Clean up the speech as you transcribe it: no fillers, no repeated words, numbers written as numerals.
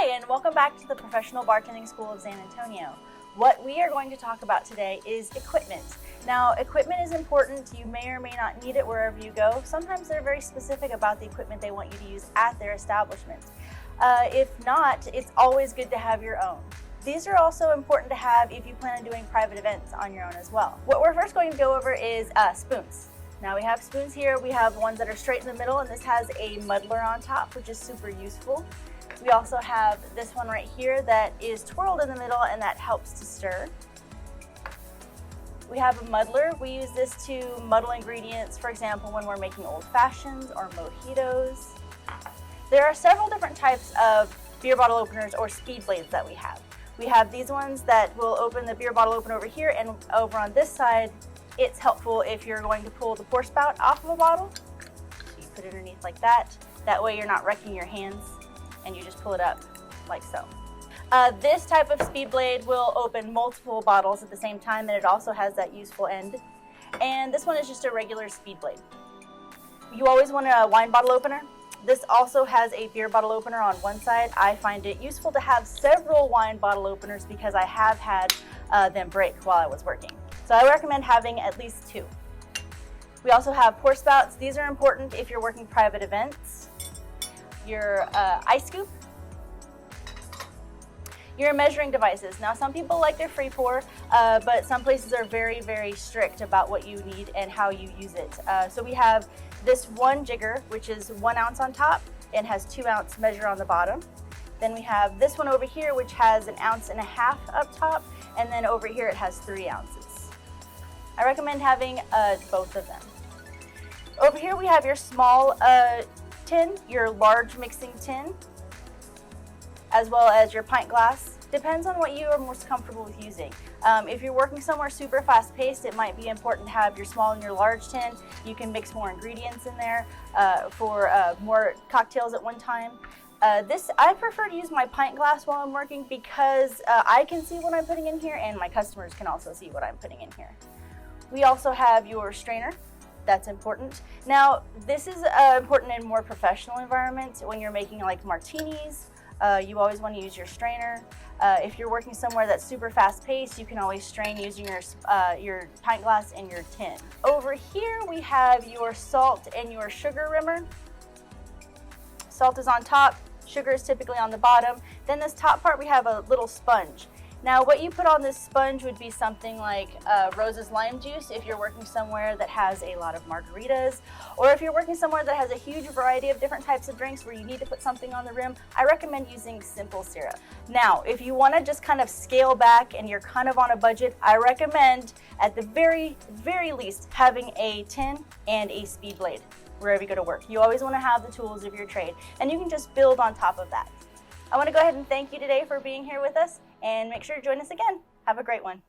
Hi, and welcome back to the Professional Bartending School of San Antonio. What we are going to talk about today is equipment. Now, equipment is important. You may or may not need it wherever you go. Sometimes they're very specific about the equipment they want you to use at their establishment. If not, it's always good to have your own. These are also important to have if you plan on doing private events on your own as well. What we're first going to go over is spoons. Now we have spoons here. We have ones that are straight in the middle, and this has a muddler on top, which is super useful. We also have this one right here that is twirled in the middle, and that helps to stir. We have a muddler. We use this to muddle ingredients, for example, when we're making old fashions or mojitos. There are several different types of beer bottle openers or speed blades that we have. We have these ones that will open the beer bottle opener over here, and over on this side, it's helpful if you're going to pull the pour spout off of a bottle. So you put it underneath like that. That way you're not wrecking your hands, and you just pull it up like so. This type of speed blade will open multiple bottles at the same time, and it also has that useful end. And this one is just a regular speed blade. You always want a wine bottle opener. This also has a beer bottle opener on one side. I find it useful to have several wine bottle openers because I have had them break while I was working. So I recommend having at least two. We also have pour spouts. These are important if you're working private events. Your ice scoop, your measuring devices. Now, some people like their free pour, but some places are very, very strict about what you need and how you use it. So we have this one jigger, which is 1 ounce on top and has 2 ounce measure on the bottom. Then we have this one over here, which has 1.5 ounces up top, and then over here it has 3 ounces. I recommend having both of them. Over here we have your small tin, your large mixing tin, as well as your pint glass. Depends on what you are most comfortable with using. If you're working somewhere super fast paced, it might be important to have your small and your large tin. You can mix more ingredients in there for more cocktails at one time. I prefer to use my pint glass while I'm working because I can see what I'm putting in here, and my customers can also see what I'm putting in here. We also have your strainer. That's important. Now, this is important in more professional environments. When you're making like martinis, you always want to use your strainer. If you're working somewhere that's super fast paced, you can always strain using your pint glass and your tin. Over here, we have your salt and your sugar rimmer. Salt is on top, sugar is typically on the bottom. Then this top part, we have a little sponge. Now, what you put on this sponge would be something like Rose's lime juice if you're working somewhere that has a lot of margaritas, or if you're working somewhere that has a huge variety of different types of drinks where you need to put something on the rim, I recommend using simple syrup. Now, if you want to just kind of scale back and you're kind of on a budget, I recommend at the very, very least having a tin and a speed blade wherever you go to work. You always want to have the tools of your trade, and you can just build on top of that. I want to go ahead and thank you today for being here with us, and make sure to join us again. Have a great one.